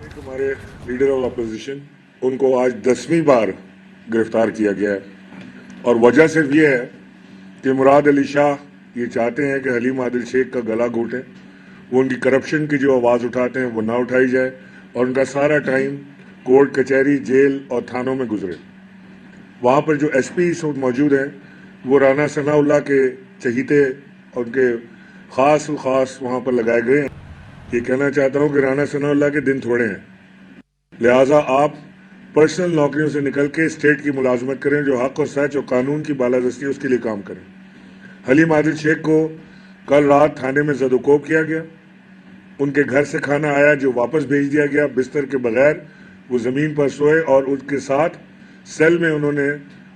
ایک ہمارے leader of opposition ان کو آج 10ویں بار گرفتار کیا گیا ہے اور وجہ صرف یہ ہے کہ مراد علی شاہ یہ چاہتے ہیں کہ حلیم عادل شیخ کا گلا گھونٹیں، وہ ان کی کرپشن کی جو آواز اٹھاتے ہیں وہ نہ اٹھائی جائے اور ان کا سارا ٹائم کورٹ کچہری جیل اور تھانوں میں گزرے۔ وہاں پر جو ایس پی اس وقت موجود ہیں وہ رانا ثناء اللہ کے چہیتے اور ان کے خاص وہاں پر لگائے گئے ہیں۔ یہ کہنا چاہتا ہوں کہ رانا ثناء اللہ کے دن تھوڑے ہیں، لہٰذا آپ پرسنل نوکریوں سے نکل کے اسٹیٹ کی ملازمت کریں، جو حق اور سچ اور قانون کی بالادستی ہے اس کے لیے کام کریں۔ حلیم عادل شیخ کو کل رات تھانے میں زد و کوب کیا گیا، ان کے گھر سے کھانا آیا جو واپس بھیج دیا گیا بستر کے بغیر، وہ زمین پر سوئے اور اس کے ساتھ سیل میں انہوں نے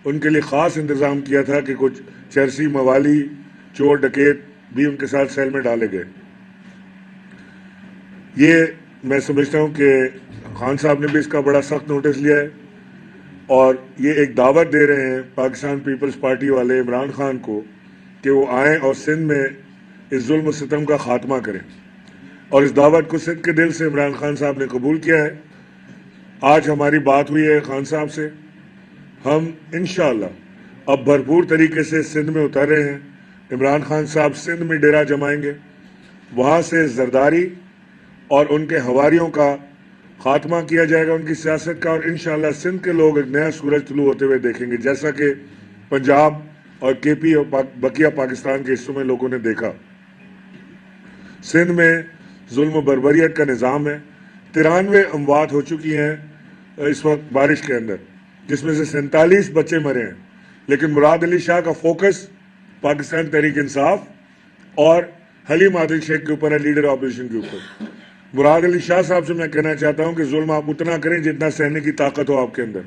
ان کے لیے خاص انتظام کیا تھا کہ کچھ چرسی موالی چور ڈکیت بھی ان کے ساتھ سیل میں ڈالے گئے۔ یہ میں سمجھتا ہوں کہ خان صاحب نے بھی اس کا بڑا سخت نوٹس لیا ہے اور یہ ایک دعوت دے رہے ہیں پاکستان پیپلز پارٹی والے عمران خان کو کہ وہ آئیں اور سندھ میں اس ظلم و ستم کا خاتمہ کریں، اور اس دعوت کو سندھ کے دل سے عمران خان صاحب نے قبول کیا ہے۔ آج ہماری بات ہوئی ہے خان صاحب سے، ہم انشاءاللہ اب بھرپور طریقے سے سندھ میں اتر رہے ہیں۔ عمران خان صاحب سندھ میں ڈیرا جمائیں گے، وہاں سے زرداری اور ان کے ہواریوں کا خاتمہ کیا جائے گا، ان کی سیاست کا، اور انشاءاللہ سندھ کے لوگ ایک نیا سورج طلوع ہوتے ہوئے دیکھیں گے، جیسا کہ پنجاب اور کے پی اور بقیہ پاکستان کے حصوں میں لوگوں نے دیکھا۔ سندھ میں ظلم و بربریت کا نظام ہے، 93 اموات ہو چکی ہیں اس وقت بارش کے اندر، جس میں سے 47 بچے مرے ہیں، لیکن مراد علی شاہ کا فوکس پاکستان تحریک انصاف اور حلیم عادل شیخ کے اوپر ہے، لیڈر اپوزیشن کے اوپر۔ مراد علی شاہ صاحب سے میں کہنا چاہتا ہوں کہ ظلم آپ اتنا کریں جتنا سہنے کی طاقت ہو آپ کے اندر۔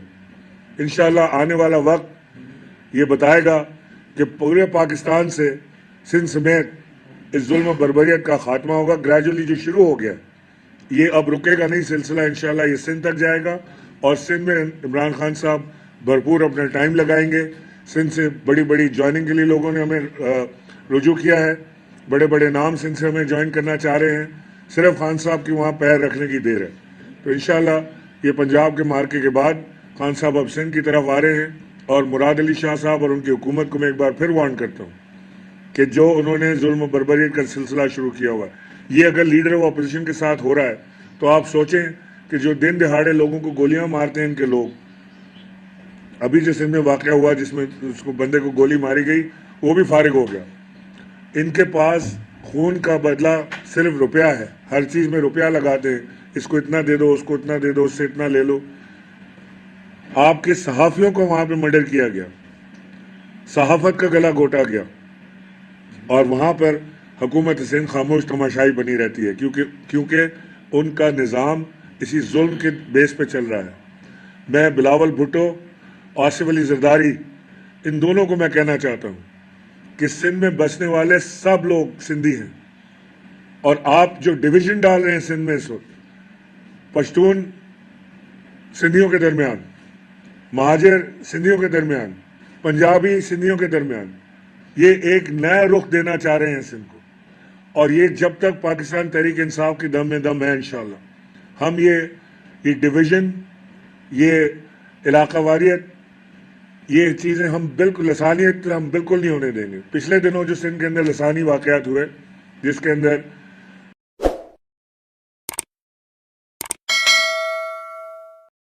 انشاءاللہ آنے والا وقت یہ بتائے گا کہ پورے پاکستان سے سندھ سمیت اس ظلم و بربریت کا خاتمہ ہوگا۔ گریجولی جو شروع ہو گیا یہ اب رکے گا نہیں سلسلہ، انشاءاللہ یہ سندھ تک جائے گا، اور سندھ میں عمران خان صاحب بھرپور اپنا ٹائم لگائیں گے۔ سندھ سے بڑی بڑی جوائننگ کے لیے لوگوں نے ہمیں رجوع کیا ہے، بڑے بڑے نام سندھ سے ہمیں جوائن کرنا چاہ رہے ہیں، صرف خان صاحب کی وہاں پیر رکھنے کی دیر ہے۔ تو انشاءاللہ یہ پنجاب کے مارکے کے بعد خان صاحب اب سندھ کی طرف آ رہے ہیں، اور مراد علی شاہ صاحب اور ان کی حکومت کو میں ایک بار پھر وارن کرتا ہوں کہ جو انہوں نے ظلم و بربریت کا سلسلہ شروع کیا ہوا ہے، یہ اگر لیڈر آف اپوزیشن کے ساتھ ہو رہا ہے تو آپ سوچیں کہ جو دن دہاڑے لوگوں کو گولیاں مارتے ہیں ان کے لوگ، ابھی جو سندھ میں واقعہ ہوا جس میں اس کو بندے کو گولی ماری گئی وہ بھی فارغ ہو گیا۔ ان کے پاس خون کا بدلہ صرف روپیہ ہے، ہر چیز میں روپیہ لگاتے ہیں، اس کو اتنا دے دو، اس کو اتنا دے دو، اس سے اتنا لے لو۔ آپ کے صحافیوں کو وہاں پہ مرڈر کیا گیا، صحافت کا گلا گھونٹا گیا، اور وہاں پر حکومت سندھ خاموش تماشائی بنی رہتی ہے، کیونکہ ان کا نظام اسی ظلم کے بیس پہ چل رہا ہے۔ میں بلاول بھٹو، آصف علی زرداری، ان دونوں کو میں کہنا چاہتا ہوں کہ سندھ میں بسنے والے سب لوگ سندھی ہیں، اور آپ جو ڈویژن ڈال رہے ہیں سندھ میں اس وقت پشتون سندھیوں کے درمیان، مہاجر سندھیوں کے درمیان، پنجابی سندھیوں کے درمیان، یہ ایک نیا رخ دینا چاہ رہے ہیں سندھ کو، اور یہ جب تک پاکستان تحریک انصاف کی دم میں دم ہے انشاءاللہ ہم یہ ڈویژن، یہ علاقہ واریت، یہ چیزیں ہم بالکل لسانیت ہم بالکل نہیں ہونے دیں گے۔ پچھلے دنوں جو سندھ کے اندر لسانی واقعات ہوئے جس کے اندر